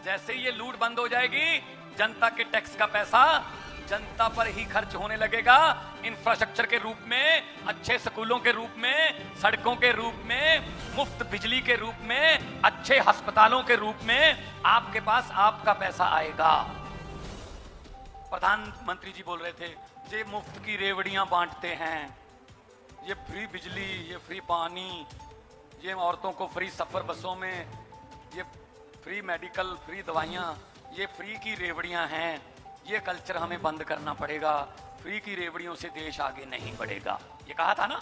जैसे ही ये लूट बंद हो जाएगी, जनता के टैक्स का पैसा जनता पर ही खर्च होने लगेगा। इंफ्रास्ट्रक्चर के रूप में, अच्छे स्कूलों के रूप में, सड़कों के रूप में, मुफ्त बिजली के रूप में, अच्छे अस्पतालों के रूप में आपके पास आपका पैसा आएगा। प्रधानमंत्री जी बोल रहे थे, ये मुफ्त की रेवड़ियां बांटते हैं, ये फ्री बिजली, ये फ्री पानी, ये औरतों को फ्री सफर बसों में, ये फ्री मेडिकल, फ्री दवाइयां, ये फ्री की रेवड़ियां हैं। ये कल्चर हमें बंद करना पड़ेगा। फ्री की रेवड़ियों से देश आगे नहीं बढ़ेगा। ये कहा था ना,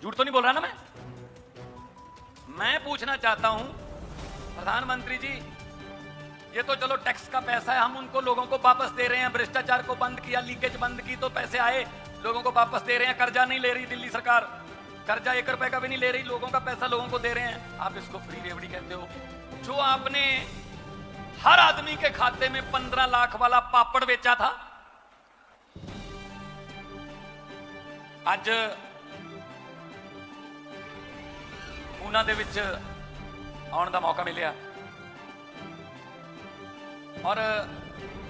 झूठ तो नहीं बोल रहा ना मैं पूछना चाहता हूं प्रधानमंत्री जी, ये तो चलो टैक्स का पैसा है, हम उनको लोगों को वापस दे रहे हैं। भ्रष्टाचार को बंद किया, लीकेज बंद की तो पैसे आए, लोगों को वापस दे रहे हैं। कर्जा नहीं ले रही दिल्ली सरकार, कर्जा 1 रुपए का भी नहीं ले रही, लोगों का पैसा लोगों को दे रहे हैं। आप इसको फ्री रेवड़ी कहते हो। जो आपने हर आदमी के खाते में 15 लाख वाला पापड़ बेचा था, आज ऊना दे विच आने का मौका मिलिया और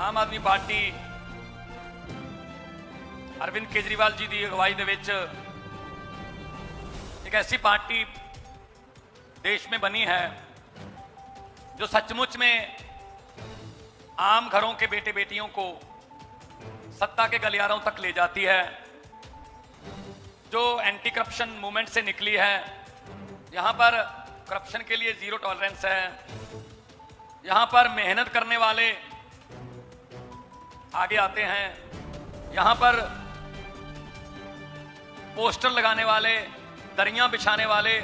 आम आदमी पार्टी अरविंद केजरीवाल जी की अगवाई दे विच एक ऐसी पार्टी देश में बनी है जो सचमुच में आम घरों के बेटे बेटियों को सत्ता के गलियारों तक ले जाती है, जो एंटी करप्शन मूवमेंट से निकली है। यहां पर करप्शन के लिए 0 टॉलरेंस है। यहां पर मेहनत करने वाले आगे आते हैं। यहां पर पोस्टर लगाने वाले, दरियां बिछाने वाले,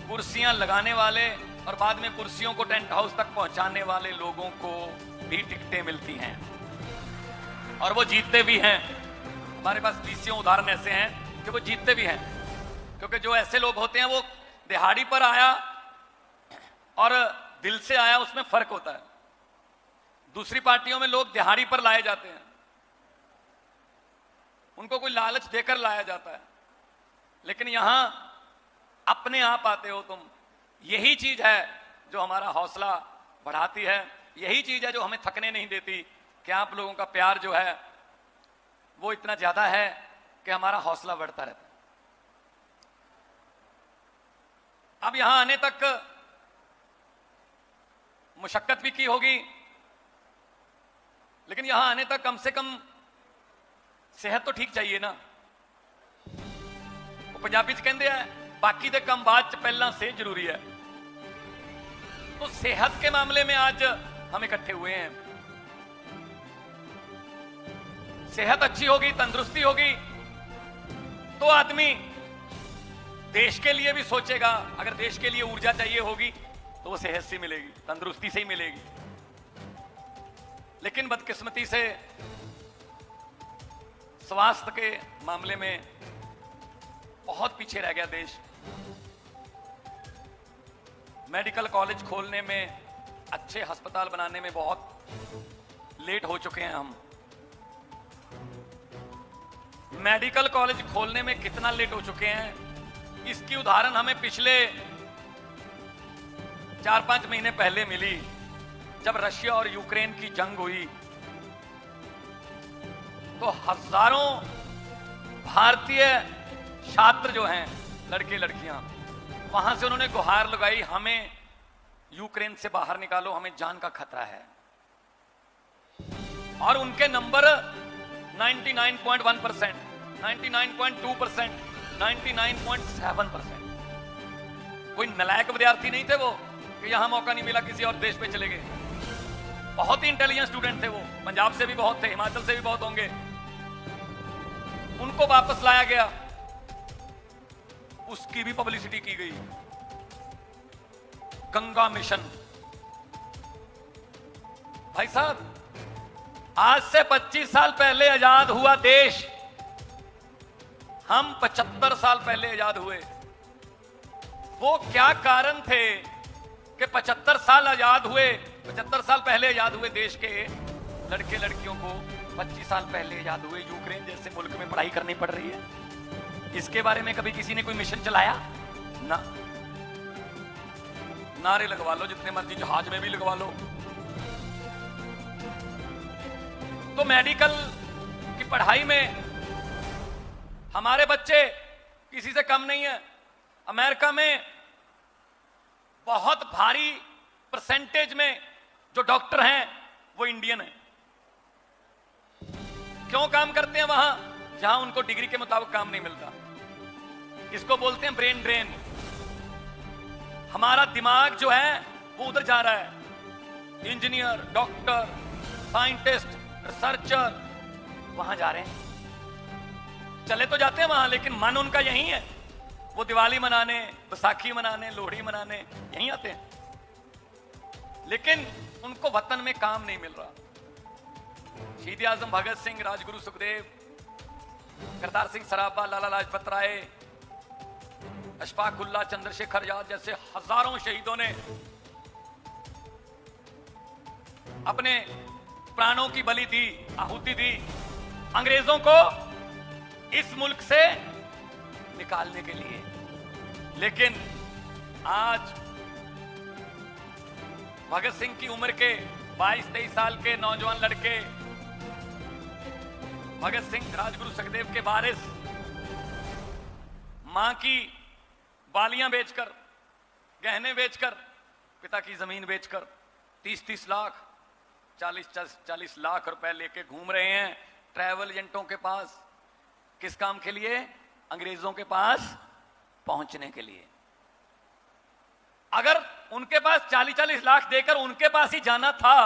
कुर्सियां लगाने वाले और बाद में कुर्सियों को टेंट हाउस तक पहुंचाने वाले लोगों को भी टिकटें मिलती हैं और वो जीतते भी हैं। हमारे पास 20 उदाहरण ऐसे हैं कि वो जीतते भी हैं, क्योंकि जो ऐसे लोग होते हैं वो दिहाड़ी पर आया और दिल से आया, उसमें फर्क होता है। दूसरी पार्टियों में लोग दिहाड़ी पर लाए जाते हैं, उनको कोई लालच देकर लाया जाता है, लेकिन यहां अपने आप आते हो तुम। यही चीज है जो हमारा हौसला बढ़ाती है, यही चीज है जो हमें थकने नहीं देती कि आप लोगों का प्यार जो है वो इतना ज्यादा है कि हमारा हौसला बढ़ता रहता है। अब यहां आने तक मुशक्कत भी की होगी, लेकिन यहां आने तक कम से कम सेहत तो ठीक चाहिए ना। वो पंजाबी च कहते हैं बाकी दे कम बाद च पहला से जरूरी है। तो सेहत के मामले में आज हम इकट्ठे हुए हैं। सेहत अच्छी होगी, तंदुरुस्ती होगी तो आदमी देश के लिए भी सोचेगा। अगर देश के लिए ऊर्जा चाहिए होगी तो वो सेहत से मिलेगी, तंदुरुस्ती से ही मिलेगी। लेकिन बदकिस्मती से स्वास्थ्य के मामले में बहुत पीछे रह गया देश। मेडिकल कॉलेज खोलने में, अच्छे अस्पताल बनाने में बहुत लेट हो चुके हैं हम। मेडिकल कॉलेज खोलने में कितना लेट हो चुके हैं, इसकी उदाहरण हमें पिछले 4-5 महीने पहले मिली, जब रशिया और यूक्रेन की जंग हुई तो हजारों भारतीय छात्र जो हैं, लड़के लड़कियां, वहां से उन्होंने गुहार लगाई, हमें यूक्रेन से बाहर निकालो, हमें जान का खतरा है। और उनके नंबर 99.1%, 99.2%, 99.7%। कोई नलायक विद्यार्थी नहीं थे वो कि यहां मौका नहीं मिला किसी और देश पे चले गए। बहुत ही इंटेलिजेंट स्टूडेंट थे वो, पंजाब से भी बहुत थे, हिमाचल से भी बहुत होंगे। उनको वापस लाया गया, उसकी भी पब्लिसिटी की गई। गंगा मिशन, भाई साहब आज से 25 साल पहले आजाद हुआ देश, हम 75 साल पहले आजाद हुए। वो क्या कारण थे कि 75 साल आजाद हुए, 75 साल पहले आजाद हुए देश के लड़के लड़कियों को 25 साल पहले आजाद हुए यूक्रेन जैसे मुल्क में पढ़ाई करनी पड़ रही है। इसके बारे में कभी किसी ने कोई मिशन चलाया ना? नारे लगवा लो जितने मर्जी, जहाज में भी लगवा लो, तो मेडिकल की पढ़ाई में हमारे बच्चे किसी से कम नहीं है। अमेरिका में बहुत भारी परसेंटेज में जो डॉक्टर हैं वो इंडियन हैं। क्यों काम करते हैं वहां जहां उनको डिग्री के मुताबिक काम नहीं मिलता? इसको बोलते हैं ब्रेन ड्रेन। हमारा दिमाग जो है वो उधर जा रहा है। इंजीनियर, डॉक्टर, साइंटिस्ट, रिसर्चर वहां जा रहे हैं। चले तो जाते हैं वहां, लेकिन मन उनका यहीं है। वो दिवाली मनाने, बैसाखी मनाने, लोहड़ी मनाने यहीं आते हैं, लेकिन उनको वतन में काम नहीं मिल रहा। शहीद आजम भगत सिंह, राजगुरु सुखदेव, करतार सिंह सराभा, लाला लाजपत राय, अशफाक उल्लाह, चंद्रशेखर आजाद जैसे हजारों शहीदों ने अपने प्राणों की बलि दी, आहुति दी अंग्रेजों को इस मुल्क से निकालने के लिए। लेकिन आज भगत सिंह की उम्र के 22-23 साल के नौजवान लड़के, भगत सिंह, राजगुरु सुखदेव के वारिस, मां की बालियां बेचकर, गहने बेचकर, पिता की जमीन बेचकर 30-30 लाख, 40-40 लाख रुपए लेके घूम रहे हैं ट्रैवल एजेंटों के पास। किस काम के लिए? अंग्रेजों के पास पहुंचने के लिए। अगर उनके पास 40-40 लाख देकर उनके पास ही जाना था,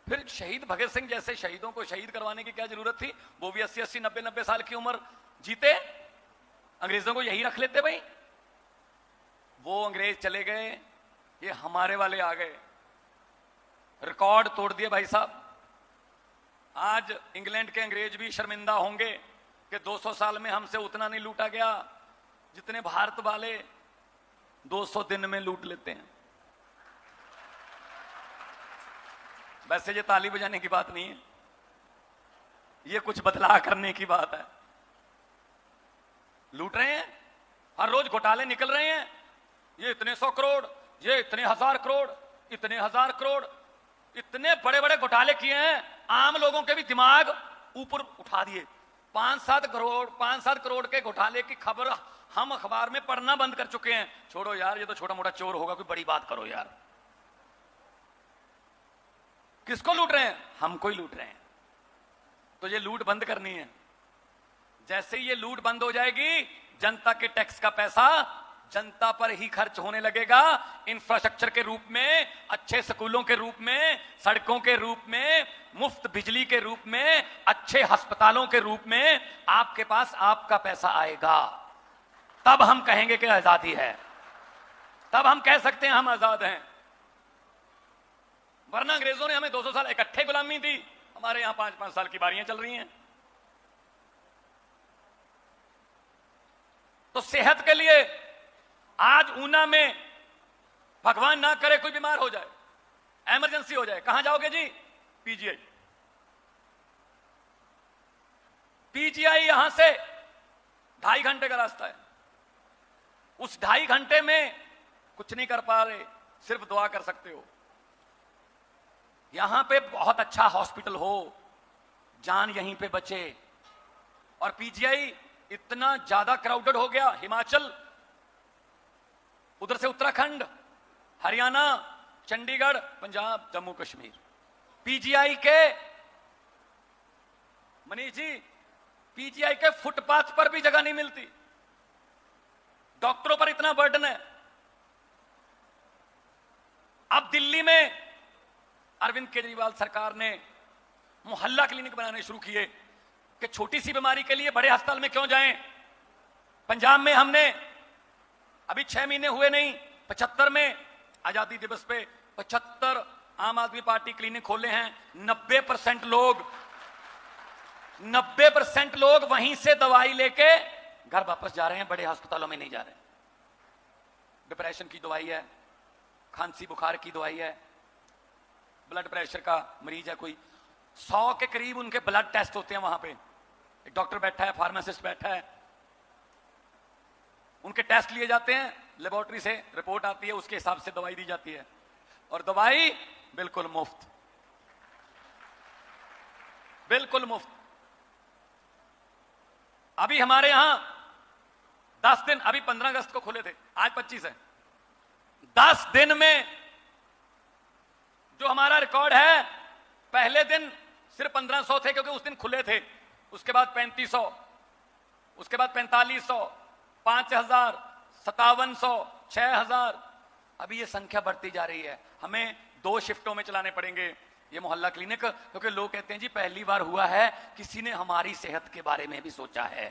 फिर शहीद भगत सिंह जैसे शहीदों को शहीद करवाने की क्या जरूरत थी? वो भी 80-80, 90-90 साल की उम्र जीते, अंग्रेजों को यही रख लेते भाई। वो अंग्रेज चले गए, ये हमारे वाले आ गए, रिकॉर्ड तोड़ दिए भाई साहब। आज इंग्लैंड के अंग्रेज भी शर्मिंदा होंगे कि 200 साल में हमसे उतना नहीं लूटा गया जितने भारत वाले 200 दिन में लूट लेते हैं। वैसे ये ताली बजाने की बात नहीं है, ये कुछ बदलाव करने की बात है। लूट रहे हैं, हर रोज घोटाले निकल रहे हैं। ये इतने 100 करोड़, ये इतने 1000 करोड़, इतने 1000 करोड़, इतने बड़े बड़े घोटाले किए हैं। आम लोगों के भी दिमाग ऊपर उठा दिए। 5-7 करोड़ के घोटाले की खबर हम अखबार में पढ़ना बंद कर चुके हैं। छोड़ो यार, ये तो छोटा मोटा चोर होगा, कोई बड़ी बात करो यार। किसको लूट रहे हैं? हमको ही लूट रहे हैं। तो ये लूट बंद करनी है। जैसे ही ये लूट बंद हो जाएगी, जनता के टैक्स का पैसा जनता पर ही खर्च होने लगेगा। इंफ्रास्ट्रक्चर के रूप में, अच्छे स्कूलों के रूप में, सड़कों के रूप में, मुफ्त बिजली के रूप में, अच्छे अस्पतालों के रूप में आपके पास आपका पैसा आएगा। तब हम कहेंगे कि आजादी है, तब हम कह सकते हैं हम आजाद हैं। वरना अंग्रेजों ने हमें 200 साल इकट्ठे गुलामी दी, हमारे यहां 5-5 साल की बारियां चल रही हैं। तो सेहत के लिए आज ऊना में भगवान ना करे कोई बीमार हो जाए, इमरजेंसी हो जाए, कहां जाओगे जी? पीजीआई। पीजीआई यहां से 2.5 घंटे का रास्ता है। उस 2.5 घंटे में कुछ नहीं कर पा रहे, सिर्फ दुआ कर सकते हो। यहां पे बहुत अच्छा हॉस्पिटल हो, जान यहीं पे बचे। और पीजीआई इतना ज्यादा क्राउडेड हो गया, हिमाचल, उधर से उत्तराखंड, हरियाणा, चंडीगढ़, पंजाब, जम्मू कश्मीर, पीजीआई के, मनीष जी, पीजीआई के फुटपाथ पर भी जगह नहीं मिलती। डॉक्टरों पर इतना बर्डन है। अब दिल्ली में अरविंद केजरीवाल सरकार ने मोहल्ला क्लिनिक बनाने शुरू किए कि छोटी सी बीमारी के लिए बड़े अस्पताल में क्यों जाएं। पंजाब में हमने अभी 6 महीने हुए नहीं, 75 में आजादी दिवस पे 75 आम आदमी पार्टी क्लिनिक खोले हैं। 90% लोग वहीं से दवाई लेके घर वापस जा रहे हैं, बड़े अस्पतालों में नहीं जा रहे। डिप्रेशन की दवाई है, खांसी बुखार की दवाई है, ब्लड प्रेशर का मरीज है कोई, 100 के करीब उनके ब्लड टेस्ट होते हैं वहां पे। एक डॉक्टर बैठा है, फार्मासिस्ट बैठा है, उनके टेस्ट लिए जाते हैं, लेबोरेटरी से रिपोर्ट आती है, उसके हिसाब से दवाई दी जाती है, और दवाई बिल्कुल मुफ्त। बिल्कुल मुफ्त। अभी हमारे यहां 10 दिन, अभी 15 अगस्त को खुले थे, आज 25 है, 10 दिन में जो हमारा रिकॉर्ड है, पहले दिन सिर्फ 1500 थे क्योंकि उस दिन खुले थे, उसके बाद 3500, उसके बाद 4500, 5000, 5700, 6000, अभी ये संख्या बढ़ती जा रही है। हमें 2 शिफ्टों में चलाने पड़ेंगे ये मोहल्ला क्लिनिक, क्योंकि लोग कहते हैं जी पहली बार हुआ है, किसी ने हमारी सेहत के बारे में भी सोचा है।